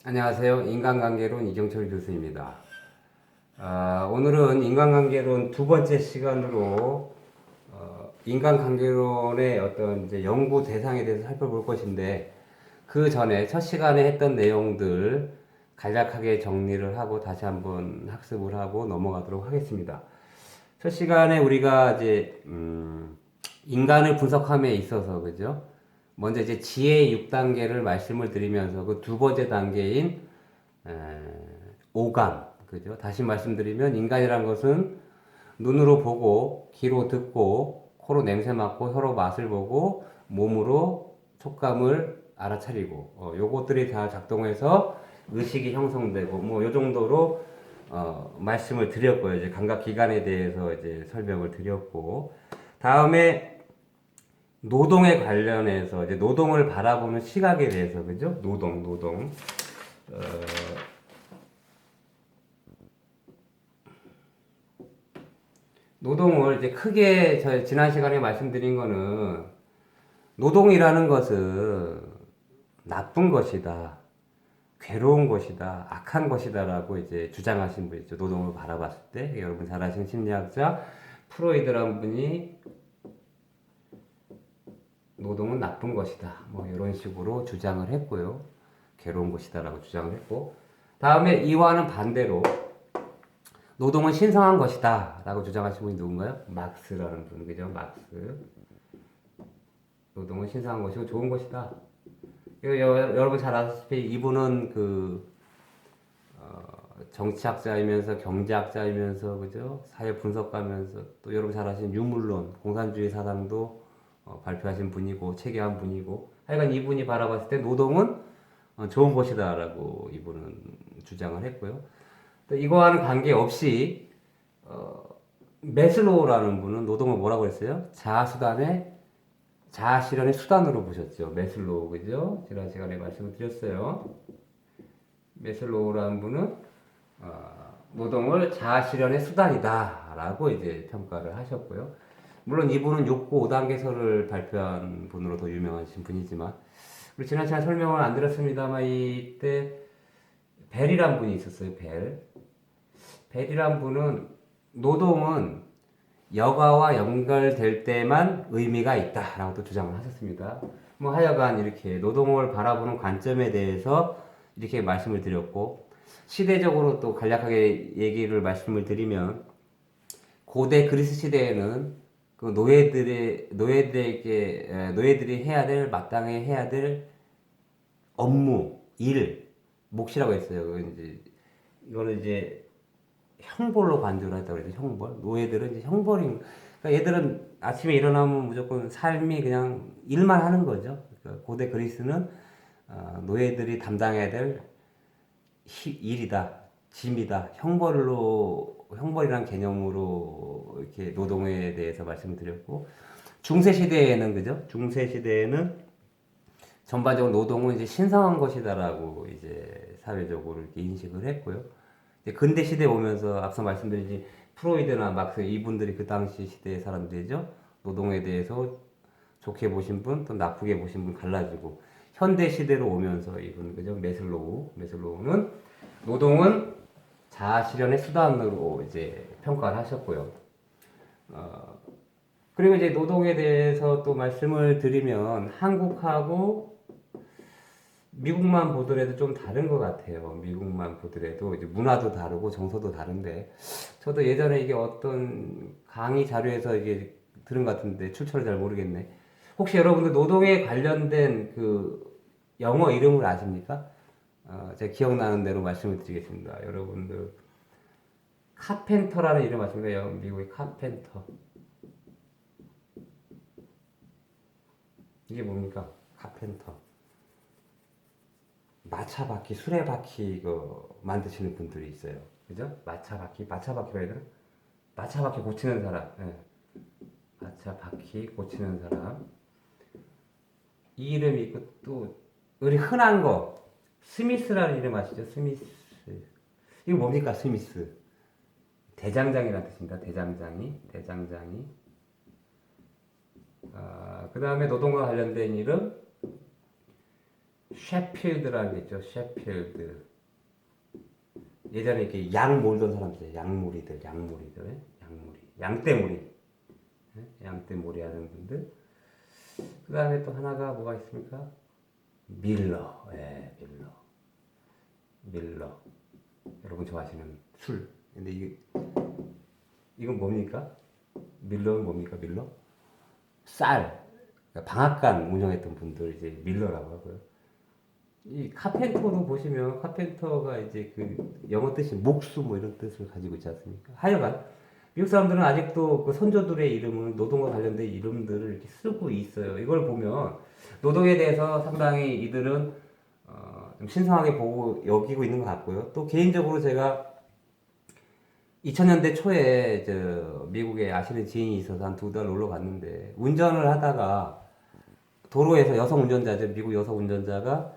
안녕하세요. 인간관계론 이경철 교수입니다. 오늘은 인간관계론 두 번째 시간으로 인간관계론의 어떤 이제 연구 대상에 대해서 살펴볼 것인데, 그 전에 첫 시간에 했던 내용들 간략하게 정리를 하고 다시 한번 학습을 하고 넘어가도록 하겠습니다. 첫 시간에 우리가 이제 인간을 분석함에 있어서, 그죠? 먼저 이제 지혜 6단계를 말씀을 드리면서 그 두 번째 단계인 에, 오감, 그죠? 다시 말씀드리면 인간이란 것은 눈으로 보고, 귀로 듣고, 코로 냄새 맡고, 혀로 맛을 보고, 몸으로 촉감을 알아차리고, 요것들이 다 작동해서 의식이 형성되고, 뭐, 요 정도로, 말씀을 드렸고요. 이제 감각 기관에 대해서 이제 설명을 드렸고, 다음에 노동에 관련해서 이제 노동을 바라보는 시각에 대해서, 그죠? 노동. 어, 노동을 이제 크게 저 지난 시간에 말씀드린 거는 노동이라는 것은 나쁜 것이다, 괴로운 것이다, 악한 것이다라고 이제 주장하신 분 있죠. 노동을 바라봤을 때 여러분 잘 아시는 심리학자 프로이드라는 분이 노동은 나쁜 것이다, 뭐 이런 식으로 주장을 했고요. 괴로운 것이다라고 주장을 했고, 다음에 이와는 반대로 노동은 신성한 것이다 라고 주장하신 분이 누군가요? 막스라는 분, 그죠? 막스. 노동은 신성한 것이고 좋은 것이다. 여러분 잘 아시다시피 이분은 정치학자이면서 경제학자이면서, 그죠? 사회 분석가면서, 또 여러분 잘 아시는 유물론, 공산주의 사상도 발표하신 분이고 체계한 분이고, 하여간 이분이 바라봤을 때 노동은 좋은 것이다 라고 이분은 주장을 했고요. 또 이거와는 관계없이 메슬로우라는 분은 노동을 뭐라고 했어요? 자아실현의 수단으로 보셨죠. 메슬로우, 그죠? 지난 시간에 말씀을 드렸어요. 메슬로우라는 분은 노동을 자아실현의 수단이다라고 이제 평가를 하셨고요. 물론 이분은 욕구 5단계서를 발표한 분으로 더 유명하신 분이지만, 우리 지난 시간에 설명을 안 드렸습니다만 이때 벨이란 분이 있었어요. 벨이란 분은 노동은 여가와 연결될 때만 의미가 있다라고 또 주장을 하셨습니다. 뭐 하여간 이렇게 노동을 바라보는 관점에 대해서 이렇게 말씀을 드렸고, 시대적으로 또 간략하게 말씀을 드리면, 고대 그리스 시대에는 그 노예들이 해야 될, 마땅히 해야 될 업무, 일, 몫이라고 했어요. 이거는 이제 형벌로 간주를 했다고 그래서 형벌. 노예들은 이제 형벌인, 그러니까 얘들은 아침에 일어나면 무조건 삶이 그냥 일만 하는 거죠. 그러니까 고대 그리스는 노예들이 담당해야 될 일이다, 짐이다, 형벌이란 개념으로 이렇게 노동에 대해서 말씀드렸고, 중세 시대에는, 그죠? 중세 시대에는 전반적으로 노동은 이제 신성한 것이다라고 이제 사회적으로 이렇게 인식을 했고요. 근대 시대에 오면서 앞서 말씀드린 프로이드나 막스 이분들이 그 당시 시대의 사람들이죠. 노동에 대해서 좋게 보신 분, 또 나쁘게 보신 분 갈라지고, 현대 시대로 오면서 이분, 그죠? 메슬로우는 노동은 자아 실현의 수단으로 이제 평가를 하셨고요. 그리고 이제 노동에 대해서 또 말씀을 드리면 한국하고 미국만 보더라도 좀 다른 것 같아요. 미국만 보더라도 이제 문화도 다르고 정서도 다른데, 저도 예전에 이게 어떤 강의 자료에서 이게 들은 것 같은데 출처를 잘 모르겠네. 혹시 여러분들 노동에 관련된 그 영어 이름을 아십니까? 제가 기억나는 대로 말씀을 드리겠습니다. 여러분들 카펜터라는 이름 아십니까? 미국의 카펜터. 이게 뭡니까? 카펜터. 마차바퀴, 수레바퀴 이거 만드시는 분들이 있어요. 그죠? 마차바퀴라 해야 되나? 마차바퀴 고치는 사람. 예. 마차바퀴 고치는 사람. 이 이름이 있고, 또 우리 흔한 거 스미스라는 이름 아시죠? 스미스. 이거 뭡니까? 스미스. 대장장이라는 뜻입니다. 대장장이. 그 다음에 노동과 관련된 이름 셰필드라는 게 있죠. 셰필드. 예전에 이렇게 양 몰던 사람들, 양무리들, 양떼무리, 양떼무리 하는 분들. 그 다음에 또 하나가 뭐가 있습니까? 밀러, 예, 밀러. 여러분 좋아하시는 술. 근데 이건 뭡니까? 밀러는 뭡니까? 밀러? 쌀. 그러니까 방앗간 운영했던 분들 이제 밀러라고 하고요. 이 카펜터도 보시면 카펜터가 이제 그 영어 뜻이 목수 뭐 이런 뜻을 가지고 있지 않습니까? 하여간 미국 사람들은 아직도 그 선조들의 이름은 노동과 관련된 이름들을 이렇게 쓰고 있어요. 이걸 보면 노동에 대해서 상당히 이들은 좀 신성하게 보고 여기고 있는 것 같고요. 또 개인적으로 제가 2000년대 초에 미국에 아시는 지인이 있어서 한 2달 놀러 갔는데 운전을 하다가 도로에서 여성 운전자죠. 미국 여성 운전자가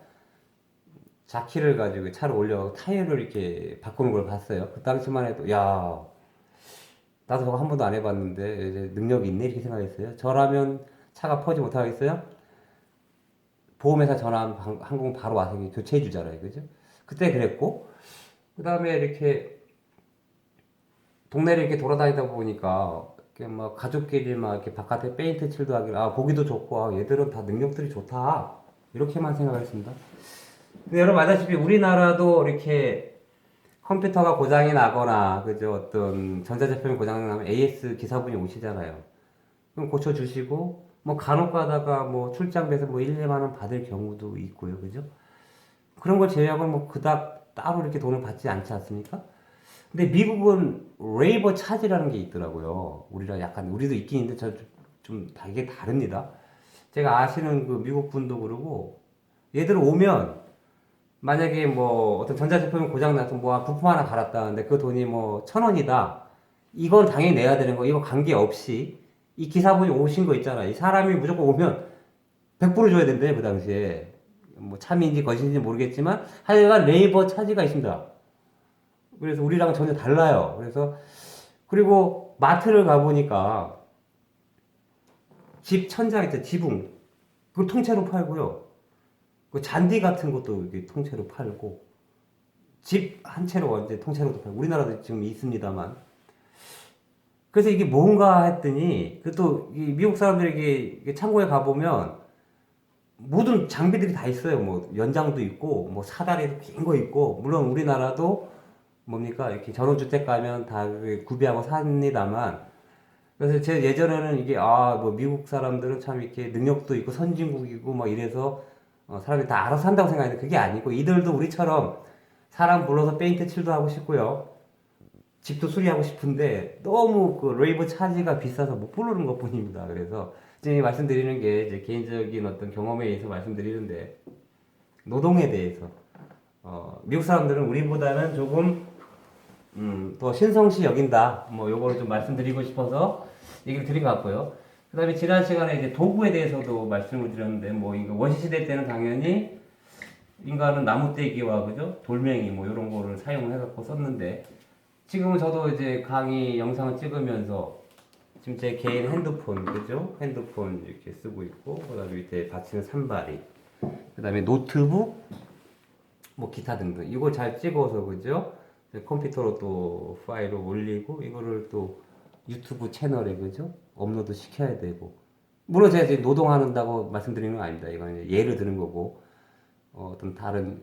자키를 가지고 차를 올려가고 타이어를 이렇게 바꾸는 걸 봤어요. 그 당시만 해도 야 나도 저거 한 번도 안 해봤는데 이제 능력이 있네 이렇게 생각했어요. 저라면 차가 퍼지 못하겠어요? 보험회사 전화하면 항공 바로 와서 교체해 주잖아요. 그죠? 그때 그랬고 그 다음에 이렇게 동네를 이렇게 돌아다니다 보니까 이렇게 막 가족끼리 막 이렇게 바깥에 페인트 칠도 하길 보기도 좋고 얘들은 다 능력들이 좋다 이렇게만 생각했습니다. 근데 여러분 알다시피 우리나라도 이렇게 컴퓨터가 고장이 나거나 그죠 어떤 전자제품이 고장이 나면 AS 기사분이 오시잖아요. 그럼 고쳐주시고 뭐 간혹 가다가 뭐 출장돼서 뭐 1, 2만 원 받을 경우도 있고요. 그죠? 그런 걸 제외하고 뭐 그닥 따로 이렇게 돈을 받지 않지 않습니까? 근데 미국은 레이버 차지라는 게 있더라고요. 우리랑 약간 우리도 있긴 있는데 좀 이게 다릅니다. 제가 아시는 그 미국 분도 그러고 얘들 오면 만약에 뭐 어떤 전자제품이 고장나서 뭐 부품 하나 갈았다는데 그 돈이 뭐 1,000원이다. 이건 당연히 내야 되는 거. 이거 관계없이 이 기사분이 오신 거 있잖아. 이 사람이 무조건 오면 100% 줘야 된대 그 당시에. 뭐 참인지 거신지 모르겠지만 하여간 레이버 차지가 있습니다. 그래서 우리랑 전혀 달라요. 그래서 그리고 마트를 가보니까 집 천장 있죠. 지붕. 그걸 통째로 팔고요. 그 잔디 같은 것도 이렇게 통째로 팔고 집 한 채로 완전 통째로도 팔고 우리나라도 지금 있습니다만 그래서 이게 뭔가 했더니 또 미국 사람들이 이게 창고에 가보면 모든 장비들이 다 있어요. 뭐 연장도 있고 뭐 사다리도 긴 거 있고 물론 우리나라도 뭡니까 이렇게 전원주택 가면 다 구비하고 삽니다만 그래서 제 예전에는 이게 뭐 미국 사람들은 참 이렇게 능력도 있고 선진국이고 막 이래서 사람이 다 알아서 한다고 생각했는데 그게 아니고 이들도 우리처럼 사람 불러서 페인트 칠도 하고 싶고요. 집도 수리하고 싶은데 너무 그 레이버 차지가 비싸서 못 부르는 것 뿐입니다. 그래서 지금 말씀드리는 게 이제 개인적인 어떤 경험에 의해서 말씀드리는데 노동에 대해서 미국 사람들은 우리보다는 조금 더 신성시 여긴다. 뭐 요거를 좀 말씀드리고 싶어서 얘기를 드린 것 같고요. 그 다음에 지난 시간에 이제 도구에 대해서도 말씀을 드렸는데 뭐 이거 원시시대 때는 당연히 인간은 나무떼기와 그죠 돌멩이 뭐 이런 거를 사용을 해갖고 썼는데 지금은 저도 이제 강의 영상을 찍으면서 지금 제 개인 핸드폰 그죠 핸드폰 이렇게 쓰고 있고 그다음에 밑에 받치는 산발이 그다음에 노트북 뭐 기타 등등 이걸 잘 찍어서 그죠 컴퓨터로 또 파일을 올리고 이거를 또 유튜브 채널에 그죠 업로드 시켜야 되고 물론 제가 이제 노동한다고 말씀드리는 건 아닙니다. 이건 예를 드는 거고 어떤 다른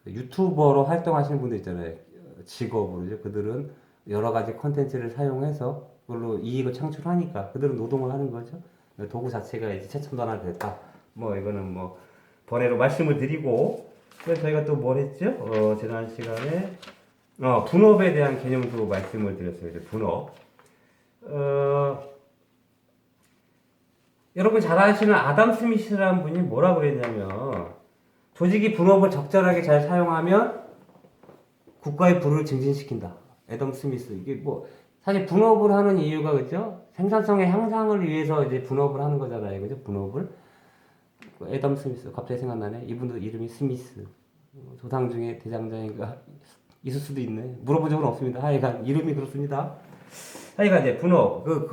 유튜버로 활동하시는 분들 있잖아요. 직업으로죠. 그들은 여러 가지 컨텐츠를 사용해서 그걸로 이익을 창출하니까 그들은 노동을 하는 거죠. 도구 자체가 이제 최첨단 하나 됐다. 뭐 이거는 뭐 번외로 말씀을 드리고 그래서 저희가 또 뭘 했죠? 지난 시간에 분업에 대한 개념도 말씀을 드렸어요. 이제 분업. 여러분 잘 아시는 아담 스미스라는 분이 뭐라고 그랬냐면 조직이 분업을 적절하게 잘 사용하면 국가의 부를 증진시킨다. 애덤 스미스. 이게 뭐 사실 분업을 하는 이유가 그죠? 생산성의 향상을 위해서 이제 분업을 하는 거잖아요. 그죠? 분업을. 애덤 스미스 갑자기 생각나네. 이분도 이름이 스미스. 조상 중에 대장장인가 있을 수도 있네. 물어본 적은 없습니다. 하여간 이름이 그렇습니다. 하여간 이제 분업 그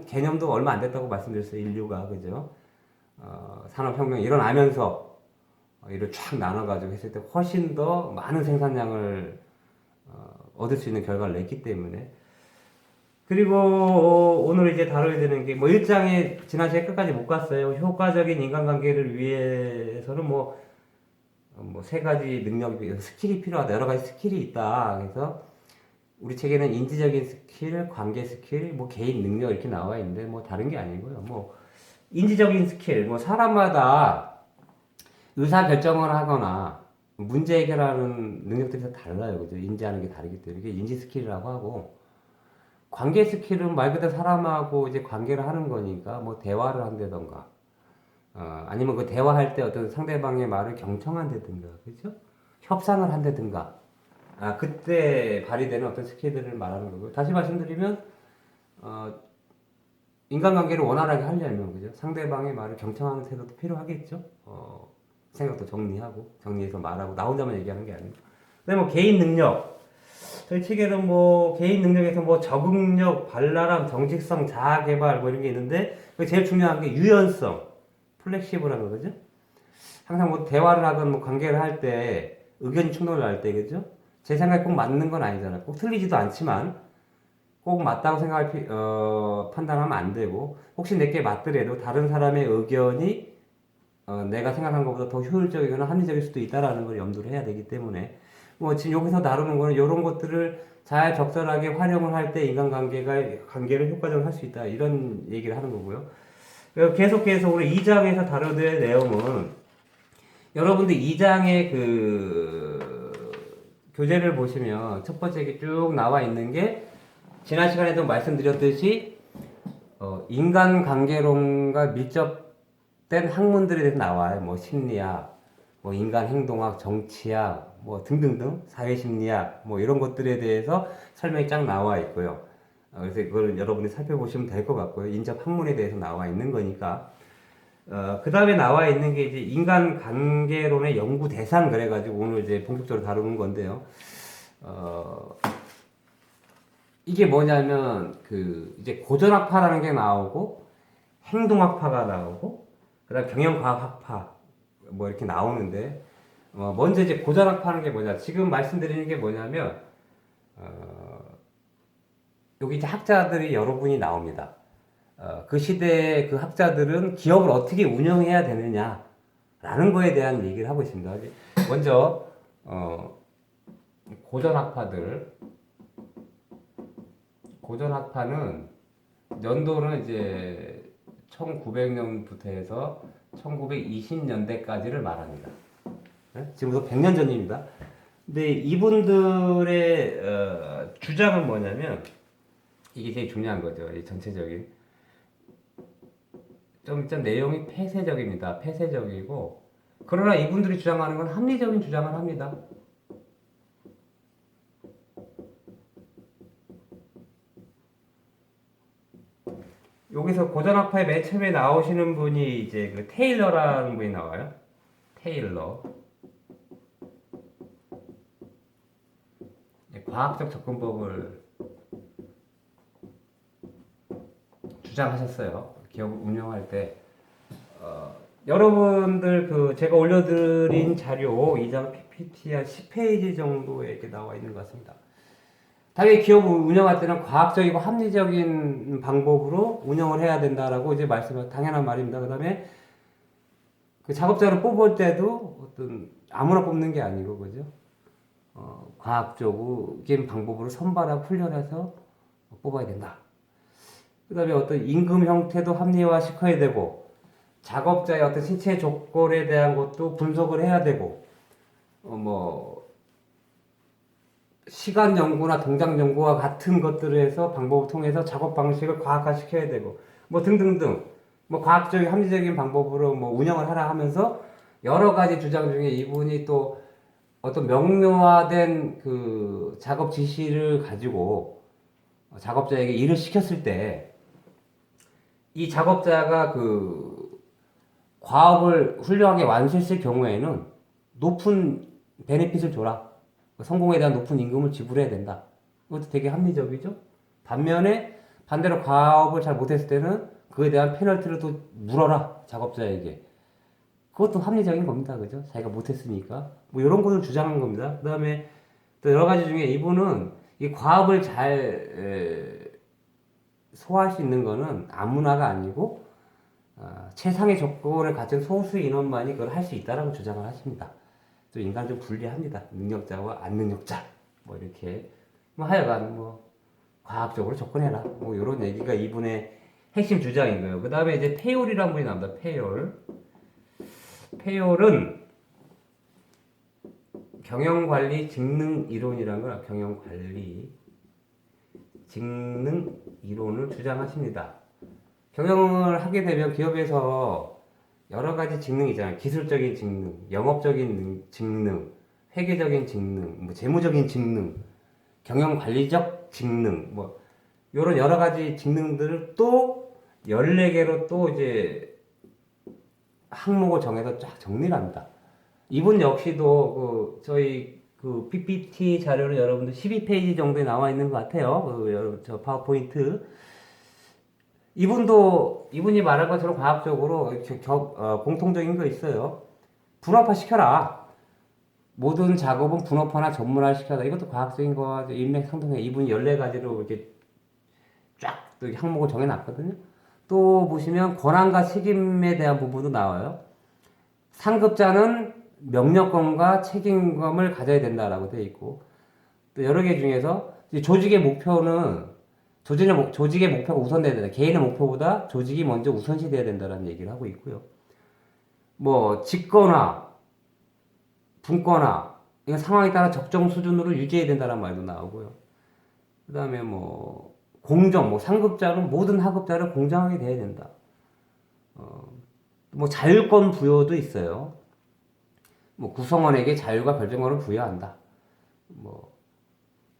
개념도 얼마 안 됐다고 말씀드렸어요. 인류가 그죠? 산업혁명이 일어나면서 일을 쫙 나눠가지고 했을 때 훨씬 더 많은 생산량을 얻을 수 있는 결과를 냈기 때문에. 그리고 오늘 이제 다뤄야 되는 게 뭐 일장에 지난 시간 끝까지 못 갔어요. 효과적인 인간관계를 위해서는 뭐 세 가지 능력이 스킬이 필요하다. 여러 가지 스킬이 있다. 그래서 우리 책에는 인지적인 스킬, 관계 스킬, 뭐 개인 능력 이렇게 나와 있는데 뭐 다른 게 아니고요. 뭐 인지적인 스킬, 뭐 사람마다 의사 결정을 하거나 문제 해결하는 능력들이 다 달라요. 그죠? 인지하는 게 다르기 때문에 이게 인지 스킬이라고 하고, 관계 스킬은 말 그대로 사람하고 이제 관계를 하는 거니까 뭐 대화를 한다던가, 아니면 그 대화할 때 어떤 상대방의 말을 경청한다든가, 그죠? 협상을 한다든가, 그때 발휘되는 어떤 스킬들을 말하는 거고요. 다시 말씀드리면, 인간관계를 원활하게 하려면, 그죠? 상대방의 말을 경청하는 태도도 필요하겠죠? 생각도 정리해서 말하고, 나 혼자만 얘기하는 게 아니고. 그다음에 뭐 개인 능력. 저희 책에는 뭐 개인 능력에서 뭐 적응력, 발랄함, 정직성, 자아 개발 뭐 이런 게 있는데, 제일 중요한 게 유연성, 플렉시블한 거죠. 항상 뭐 대화를 하건 뭐 관계를 할 때 의견이 충돌을 할 때, 그죠? 제 생각에 꼭 맞는 건 아니잖아요. 꼭 틀리지도 않지만 꼭 맞다고 판단하면 안 되고, 혹시 내게 맞더라도 다른 사람의 의견이 내가 생각한 것보다 더 효율적이거나 합리적일 수도 있다라는 걸 염두를 해야 되기 때문에, 뭐 지금 여기서 다루는 거는 이런 것들을 잘 적절하게 활용을 할 때 관계를 효과적으로 할 수 있다, 이런 얘기를 하는 거고요. 계속해서 우리 2장에서 다뤄될 내용은, 여러분들 2장의 교재를 보시면 첫 번째 쭉 나와 있는 게, 지난 시간에도 말씀드렸듯이 인간관계론과 밀접된 학문들에 대해서 나와요. 뭐 심리학, 뭐 인간행동학, 정치학, 뭐 등등등, 사회심리학, 뭐 이런 것들에 대해서 설명이 쫙 나와 있고요. 그래서 그걸 여러분이 살펴보시면 될 것 같고요. 인접 학문에 대해서 나와 있는 거니까. 그 다음에 나와 있는 게 이제 인간관계론의 연구 대상, 그래가지고 오늘 이제 본격적으로 다루는 건데요. 이게 뭐냐면, 이제 고전학파라는 게 나오고, 행동학파가 나오고, 그 다음 경영과학학파, 뭐 이렇게 나오는데, 먼저 이제 고전학파라는 게 뭐냐. 지금 말씀드리는 게 뭐냐면, 여기 이제 학자들이 여러분이 나옵니다. 그 시대의 그 학자들은 기업을 어떻게 운영해야 되느냐, 라는 거에 대한 얘기를 하고 있습니다. 먼저, 고전학파는 연도는 이제 1900년부터 해서 1920년대까지를 말합니다. 지금부터 100년 전입니다. 근데 이분들의 주장은 뭐냐면, 이게 제일 중요한 거죠. 이 전체적인 좀 내용이 폐쇄적입니다. 폐쇄적이고, 그러나 이분들이 주장하는 건 합리적인 주장을 합니다. 여기서 고전학파의 맨 처음에 나오시는 분이 이제 테일러라는 분이 나와요. 테일러. 과학적 접근법을 주장하셨어요. 기업을 운영할 때. 여러분들 제가 올려드린 자료 2장 PPT 한 10페이지 정도에 이렇게 나와 있는 것 같습니다. 당연히 기업을 운영할 때는 과학적이고 합리적인 방법으로 운영을 해야 된다라고 이제 당연한 말입니다. 그 다음에 작업자를 뽑을 때도 아무나 뽑는 게 아니고, 그죠? 과학적인 방법으로 선발하고 훈련해서 뽑아야 된다. 그 다음에 어떤 임금 형태도 합리화 시켜야 되고, 작업자의 어떤 신체 조건에 대한 것도 분석을 해야 되고, 시간 연구나 동작 연구와 같은 것들을 해서 방법을 통해서 작업 방식을 과학화 시켜야 되고, 뭐 등등등, 과학적인 합리적인 방법으로 운영을 하라 하면서 여러 가지 주장 중에 이분이 또 어떤 명료화된 작업 지시를 가지고 작업자에게 일을 시켰을 때, 이 작업자가 과업을 훌륭하게 완수했을 경우에는 높은 베네핏을 줘라. 성공에 대한 높은 임금을 지불해야 된다. 이것도 되게 합리적이죠? 반대로 과업을 잘 못했을 때는 그에 대한 페널티를 또 물어라, 작업자에게. 그것도 합리적인 겁니다. 그죠? 자기가 못했으니까. 뭐 이런 것을 주장한 겁니다. 그 다음에 또 여러 가지 중에 이분은 이 과업을 잘 소화할 수 있는 거는 아무나가 아니고 최상의 조건을 갖춘 소수 인원만이 그걸 할 수 있다라고 주장을 하십니다. 또 인간 좀 분리합니다. 능력자와 안 능력자 뭐 이렇게 뭐 하여간 뭐 과학적으로 접근해라 뭐 이런 얘기가 이분의 핵심 주장인 거예요. 그 다음에 이제 페올이라는 분이 나옵니다. 페올은 경영관리 직능 이론이라는 걸 경영관리 직능 이론을 주장하십니다. 경영을 하게 되면 기업에서 여러 가지 직능이 있잖아요. 기술적인 직능, 영업적인 직능, 회계적인 직능, 뭐 재무적인 직능, 경영관리적 직능, 뭐 이런 여러 가지 직능들을 또 14개로 또 이제 항목을 정해서 쫙 정리를 합니다. 이분 역시도 저희 그 PPT 자료는 여러분들 12페이지 정도에 나와 있는 것 같아요. 저 파워포인트. 이분이 말한 것처럼 과학적으로 공통적인 거 있어요. 분업화 시켜라. 모든 작업은 분업화나 전문화 시켜라. 이것도 과학적인 거 인맥상통해. 이분이 14가지로 이렇게 쫙 또 항목을 정해놨거든요. 또 보시면 권한과 책임에 대한 부분도 나와요. 상급자는 명령권과 책임감을 가져야 된다라고 되어 있고, 또 여러 개 중에서 조직의 목표는 조직의 목표가 우선돼야 된다. 개인의 목표보다 조직이 먼저 우선시돼야 된다라는 얘기를 하고 있고요. 뭐 직거나 분거나 이건 상황에 따라 적정 수준으로 유지해야 된다는 말도 나오고요. 그 다음에 뭐 공정, 뭐 상급자는 모든 하급자를 공정하게 돼야 된다. 뭐 자율권 부여도 있어요. 뭐 구성원에게 자율과 결정권을 부여한다.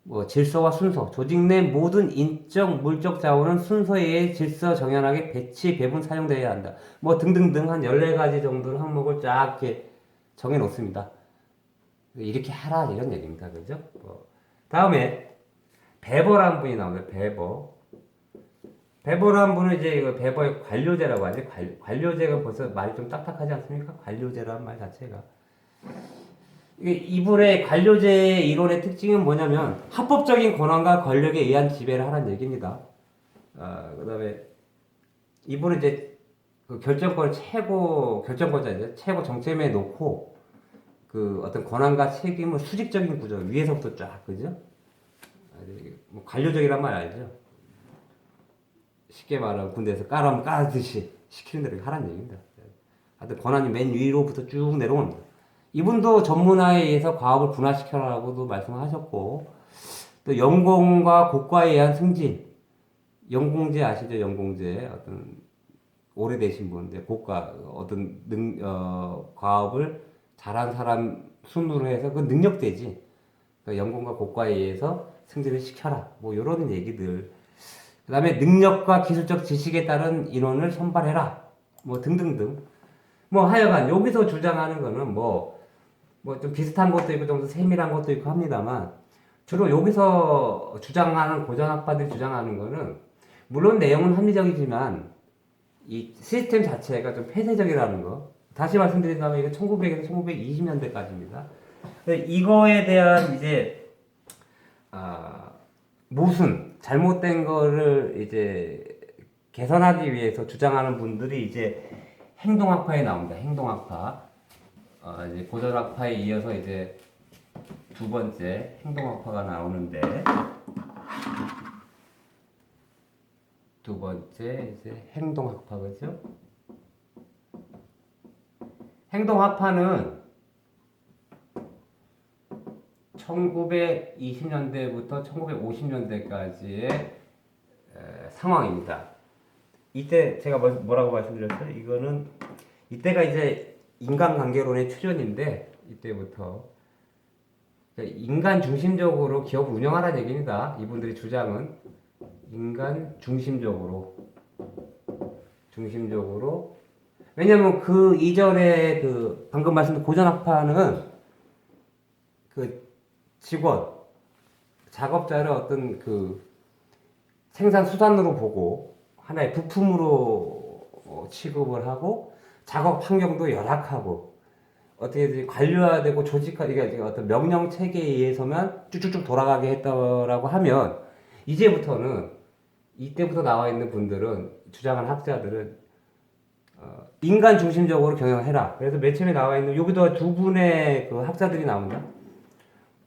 뭐 질서와 순서, 조직 내 모든 인적, 물적 자원은 순서에 의해 질서 정연하게 배치, 배분, 사용되어야 한다. 뭐 등등등 한 14가지 정도의 항목을 쫙 이렇게 정해 놓습니다. 이렇게 하라 이런 얘기입니다. 그죠? 다음에 베버라는 분이 나옵니다. 베버라는 분은 이제 이거 베버의 관료제라고 하죠. 관료제가 벌써 말이 좀 딱딱하지 않습니까? 관료제라는 말 자체가. 이분의 관료제 이론의 특징은 뭐냐면 합법적인 권한과 권력에 의한 지배를 하라는 얘기입니다. 그 다음에 이분은 이제 그 결정권자죠. 최고 정점에 놓고 그 어떤 권한과 책임을 수직적인 구조, 위에서부터 쫙, 그죠? 뭐 관료적이란 말 알죠? 쉽게 말하면 군대에서 까라면 까듯이 시키는 대로 하라는 얘기입니다. 하여튼 권한이 맨 위로부터 쭉 내려옵니다. 이분도 전문화에 의해서 과업을 분화시켜라고도 말씀하셨고, 또 연공과 고과에 의한 승진, 연공제 아시죠? 연공제 어떤 오래되신 분인데 고과 어떤 과업을 잘한 사람 순으로 해서 그 능력대지. 그러니까 연공과 고과에 의해서 승진을 시켜라. 뭐 이런 얘기들. 그다음에 능력과 기술적 지식에 따른 인원을 선발해라. 뭐 등등등. 뭐 하여간 여기서 주장하는 거는 뭐 좀 비슷한 것도 있고 좀 세밀한 것도 있고 합니다만 주로 여기서 주장하는 고전학파들이 주장하는 거는 물론 내용은 합리적이지만 이 시스템 자체가 좀 폐쇄적이라는 거. 다시 말씀드린다면 이거 1900에서 1920년대까지입니다. 이거에 대한 이제 무슨 잘못된 거를 이제 개선하기 위해서 주장하는 분들이 이제 행동학파에 나옵니다. 행동학파. 이제 고전학파에 이어서 이제 두 번째 행동학파가 나오는데, 두 번째 이제 행동학파, 그죠? 행동학파는 1920년대부터 1950년대까지의 상황입니다. 이때 제가 뭐라고 말씀드렸어요? 이거는 이때가 이제 인간관계론의 출현인데 이때부터 인간 중심적으로 기업을 운영하라는 얘기입니다. 이분들의 주장은 인간 중심적으로 왜냐면 그 이전에 그 방금 말씀드린 고전학파는 그 직원 작업자를 어떤 그 생산 수단으로 보고 하나의 부품으로 취급을 하고 작업 환경도 열악하고 어떻게 관료화되고 조직화 이게 어떤 명령 체계에 의해서만 쭉쭉쭉 돌아가게 했다라고 하면 이제부터는 이때부터 나와 있는 분들은 주장한 학자들은 인간 중심적으로 경영해라. 그래서 맨 처음에 나와 있는 여기도 두 분의 그 학자들이 나온다.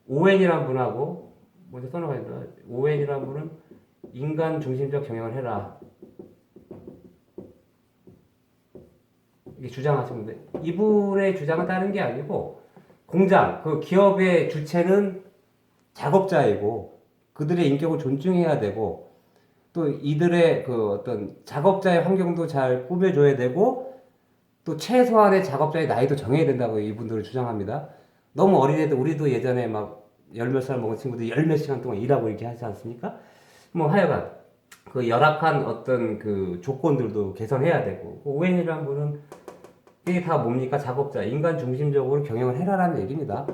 오웬이라는 분하고 먼저 써놓가 있다. 오웬이라는 분은 인간 중심적 경영을 해라. 이게 주장하시는데 이분의 주장은 다른 게 아니고 공장 그 기업의 주체는 작업자이고 그들의 인격을 존중해야 되고 또 이들의 그 어떤 작업자의 환경도 잘 꾸며줘야 되고 또 최소한의 작업자의 나이도 정해야 된다고 이분들은 주장합니다. 너무 어린 애들 우리도 예전에 막 열 몇 살 먹은 친구들 열 몇 시간 동안 일하고 이렇게 하지 않습니까? 뭐 하여간 그 열악한 어떤 그 조건들도 개선해야 되고 오웬이라는 분은 이게 다 뭡니까? 작업자 인간 중심적으로 경영을 해라라는 얘기입니다.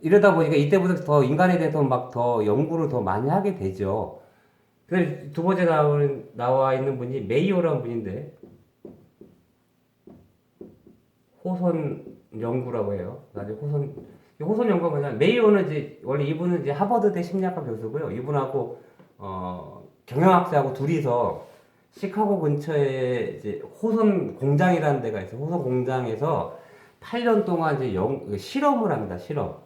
이러다 보니까 이때부터 더 인간에 대해서 막 더 연구를 더 많이 하게 되죠. 그래서 두 번째 나와 있는 분이 메이오라는 분인데 호선 연구라고 해요. 나중에 호선 연구가 뭐냐면 메이오는 이제 원래 이분은 이제 하버드대 심리학과 교수고요. 이분하고 경영학자하고 둘이서 시카고 근처에 이제 호선 공장이라는 데가 있어요. 호선 공장에서 8년 동안 이제 실험을 합니다. 실험.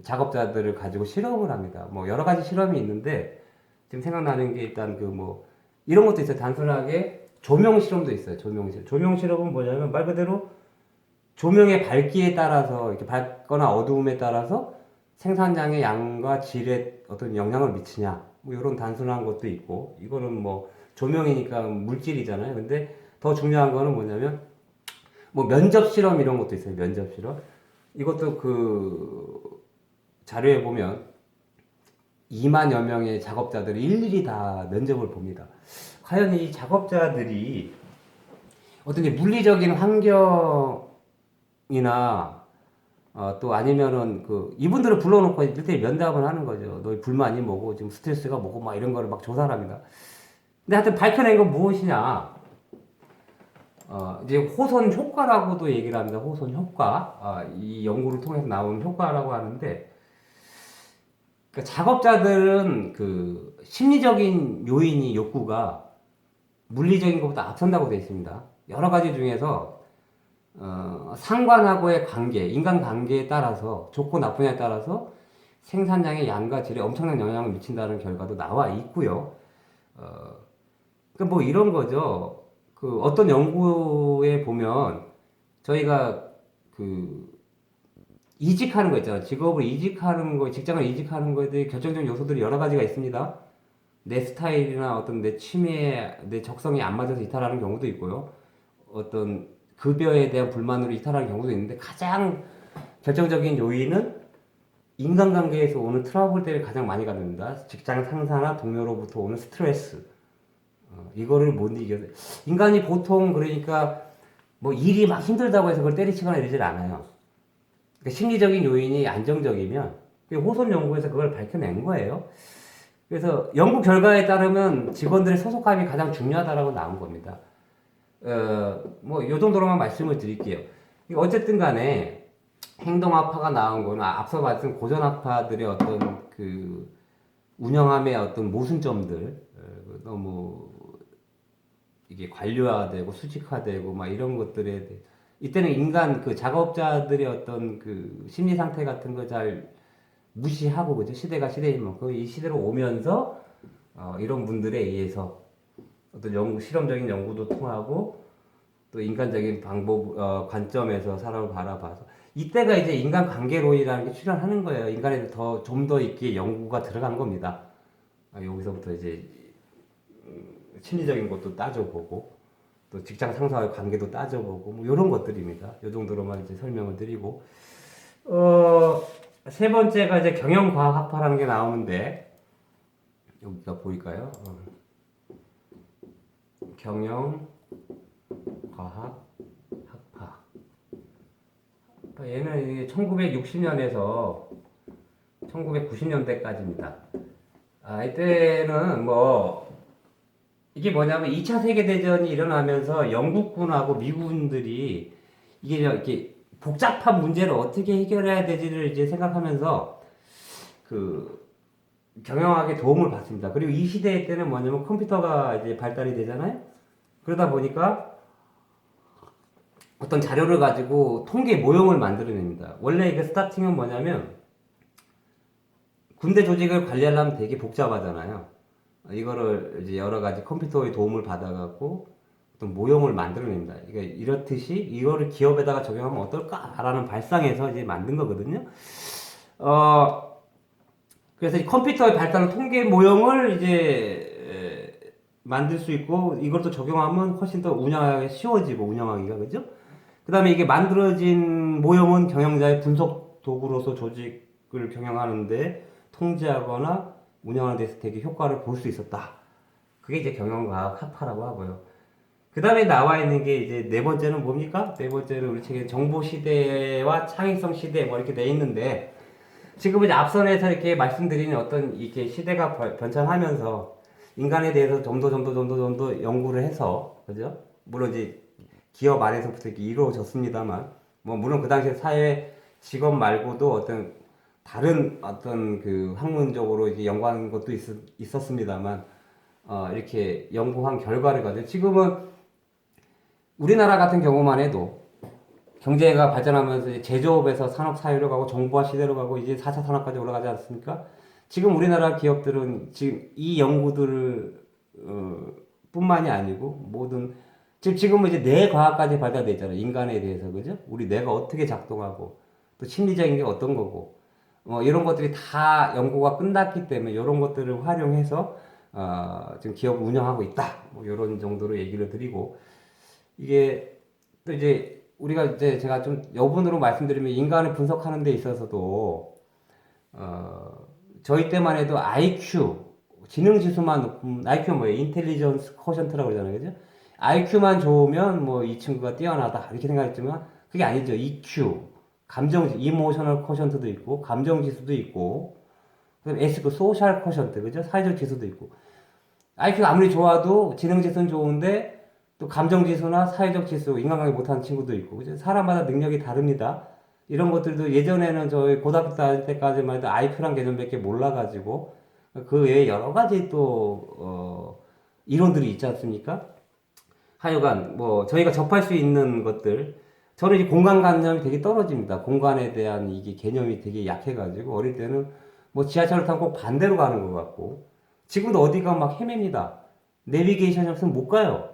작업자들을 가지고 실험을 합니다. 뭐 여러 가지 실험이 있는데 지금 생각나는 게 일단 그 뭐 이런 것도 있어요. 단순하게 조명 실험도 있어요. 조명 실험. 조명 실험은 뭐냐면 말 그대로 조명의 밝기에 따라서 이렇게 밝거나 어두움에 따라서 생산량의 양과 질에 어떤 영향을 미치냐. 뭐 이런 단순한 것도 있고 이거는 뭐 조명이니까 물질이잖아요. 근데 더 중요한 거는 뭐냐면 뭐 면접 실험 이런 것도 있어요. 면접 실험. 이것도 그 자료에 보면 2만여 명의 작업자들이 일일이 다 면접을 봅니다. 과연 이 작업자들이 어떤 물리적인 환경이나 또 아니면은 그 이분들을 불러놓고 일대일 면담을 하는 거죠. 너희 불만이 뭐고 지금 스트레스가 뭐고 막 이런 거를 막 조사를 합니다. 근데 하여튼 밝혀낸 건 무엇이냐? 이제 호선 효과라고도 얘기를 합니다. 호선 효과. 이 연구를 통해서 나온 효과라고 하는데, 그러니까 작업자들은 그 심리적인 요인이 욕구가 물리적인 것보다 앞선다고 되어 있습니다. 여러 가지 중에서 상관하고의 관계, 인간 관계에 따라서 좋고 나쁘냐에 따라서 생산량의 양과 질에 엄청난 영향을 미친다는 결과도 나와 있고요. 그러니까 뭐 이런 거죠. 그 어떤 연구에 보면 저희가 그 이직하는 거 있잖아요. 직업을 이직하는 거, 직장을 이직하는 거에 대해 결정적인 요소들이 여러 가지가 있습니다. 내 스타일이나 어떤 내 취미에 내 적성이 안 맞아서 이탈하는 경우도 있고요. 어떤 급여에 대한 불만으로 이탈하는 경우도 있는데 가장 결정적인 요인은 인간관계에서 오는 트러블 때문에 가장 많이 갖는다. 직장 상사나 동료로부터 오는 스트레스. 이거를 못 이겨서 인간이 보통 그러니까 뭐 일이 막 힘들다고 해서 그걸 때리치거나 이러질 않아요. 그러니까 심리적인 요인이 안정적이면 호선 연구에서 그걸 밝혀낸 거예요. 그래서 연구 결과에 따르면 직원들의 소속감이 가장 중요하다라고 나온 겁니다. 뭐 요 정도로만 말씀을 드릴게요. 어쨌든 간에 행동학파가 나온 거는 앞서 말씀 고전학파들의 어떤 그 운영함의 어떤 모순점들 너무 이게 관료화되고 수직화되고 막 이런 것들에 대해 이때는 인간 그 작업자들의 어떤 그 심리 상태 같은 거 잘 무시하고 그죠 시대가 시대인 만큼 이 시대로 오면서 이런 분들에 의해서 어떤 연구 실험적인 연구도 통하고 또 인간적인 방법 관점에서 사람을 바라봐서 이때가 이제 인간 관계론이라는 게 출현하는 거예요. 인간에 더 좀 더 있게 연구가 들어간 겁니다. 여기서부터 이제 심리적인 것도 따져보고 또 직장 상사와의 관계도 따져보고 뭐 이런 것들입니다. 이 정도로만 이제 설명을 드리고 세 번째가 이제 경영과학학파라는 게 나오는데 여기가 보일까요? 경영과학학파 얘는 1960년에서 1990년대까지입니다. 이때는 뭐 이게 뭐냐면 2차 세계대전이 일어나면서 영국군하고 미군들이 이게 이렇게 복잡한 문제를 어떻게 해결해야 되지를 이제 생각하면서 그 경영학에 도움을 받습니다. 그리고 이 시대 때는 뭐냐면 컴퓨터가 이제 발달이 되잖아요. 그러다 보니까 어떤 자료를 가지고 통계 모형을 만들어냅니다. 원래 이게 스타팅은 뭐냐면 군대 조직을 관리하려면 되게 복잡하잖아요. 이거를 이제 여러 가지 컴퓨터의 도움을 받아갖고 어떤 모형을 만들어냅니다. 그러니까 이렇듯이 이거를 기업에다가 적용하면 어떨까라는 발상에서 이제 만든 거거든요. 그래서 이 컴퓨터의 발달한 통계 모형을 이제 만들 수 있고 이걸 또 적용하면 훨씬 더 운영하기 쉬워지고 운영하기가 그죠? 그 다음에 이게 만들어진 모형은 경영자의 분석 도구로서 조직을 경영하는데 통제하거나 운영하는 데서 되게 효과를 볼 수 있었다. 그게 이제 경영과학 학파라고 하고요. 그 다음에 나와 있는 게 이제 네 번째는 뭡니까? 네 번째는 우리 책에 정보 시대와 창의성 시대 뭐 이렇게 돼 있는데 지금 이제 앞선에서 이렇게 말씀드리는 어떤 이렇게 시대가 변천하면서 인간에 대해서 좀 더 연구를 해서 그죠? 물론 이제 기업 안에서부터 이렇게 이루어졌습니다만 뭐 물론 그 당시에 사회 직업 말고도 어떤 다른 어떤 그 학문적으로 이제 연구한 것도 있었습니다만 이렇게 연구한 결과를 가지고 지금은 우리나라 같은 경우만 해도 경제가 발전하면서 이제 제조업에서 산업 사회로 가고 정보화 시대로 가고 이제 4차 산업까지 올라가지 않습니까? 지금 우리나라 기업들은 지금 이 연구들을 뿐만이 아니고 모든 지금은 이제 뇌과학까지 발달돼 있잖아요. 인간에 대해서 그죠? 우리 뇌가 어떻게 작동하고 또 심리적인 게 어떤 거고 이런 것들이 다 연구가 끝났기 때문에 이런 것들을 활용해서 지금 기업을 운영하고 있다. 뭐 이런 정도로 얘기를 드리고 이게 또 이제 우리가 이제 제가 좀 여분으로 말씀드리면 인간을 분석하는 데 있어서도 저희 때만 해도 IQ 지능 지수만 높으면 IQ 뭐예요? 인텔리전스 코션트라고 그러잖아요. 그죠? IQ만 좋으면 뭐 이 친구가 뛰어나다 이렇게 생각했지만 그게 아니죠. EQ 감정 이모셔널 코션트도 있고 감정 지수도 있고 그다음에 S 그 소셜 코션트 그죠? 사회적 지수도 있고 IQ가 아무리 좋아도 지능 지수는 좋은데 또 감정 지수나 사회적 지수, 인간관계 못하는 친구도 있고, 그죠? 사람마다 능력이 다릅니다. 이런 것들도 예전에는 저희 고등학교 다닐 때까지만 해도 IQ란 개념밖에 몰라가지고, 그 외에 여러 가지 또, 이론들이 있지 않습니까? 하여간, 뭐, 저희가 접할 수 있는 것들, 저는 이제 공간관념이 되게 떨어집니다. 공간에 대한 이게 개념이 되게 약해가지고, 어릴 때는 뭐 지하철을 타고 꼭 반대로 가는 것 같고, 지금도 어디가 막 헤맵니다. 내비게이션이 없으면 못 가요.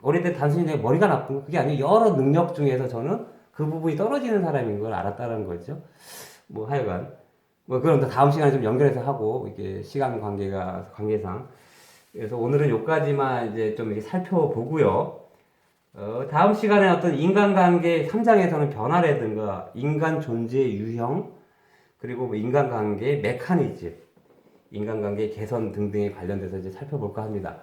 어릴 때 단순히 내 머리가 나쁜 거 그게 아니고 여러 능력 중에서 저는 그 부분이 떨어지는 사람인 걸 알았다는 거죠. 뭐 하여간 뭐 그럼 다음 시간에 좀 연결해서 하고 이게 시간 관계상 그래서 오늘은 여기까지만 이제 좀 이렇게 살펴보고요. 다음 시간에 어떤 인간관계 3장에서는 변화라든가 인간 존재의 유형 그리고 뭐 인간관계 메커니즘 인간관계 개선 등등에 관련돼서 이제 살펴볼까 합니다.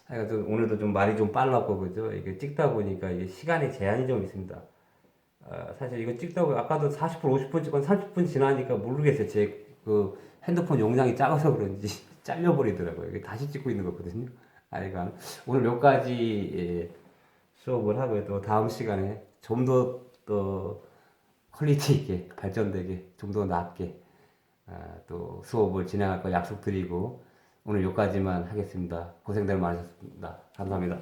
하여튼 오늘도 좀 말이 좀 빨랐고 그죠? 이게 찍다 보니까 이게 시간에 제한이 좀 있습니다. 사실 이거 찍다 보고 아까도 40분, 50분 찍고 30분 지나니까 모르겠어요. 제 그 핸드폰 용량이 작아서 그런지 잘려버리더라고요. 이게 다시 찍고 있는 거거든요. 하여간 오늘 여기까지 수업을 하고요. 또 다음 시간에 좀 더 퀄리티 있게 발전되게 좀 더 낫게 또 수업을 진행할 거 약속드리고 오늘 여기까지만 하겠습니다. 고생들 많으셨습니다. 감사합니다.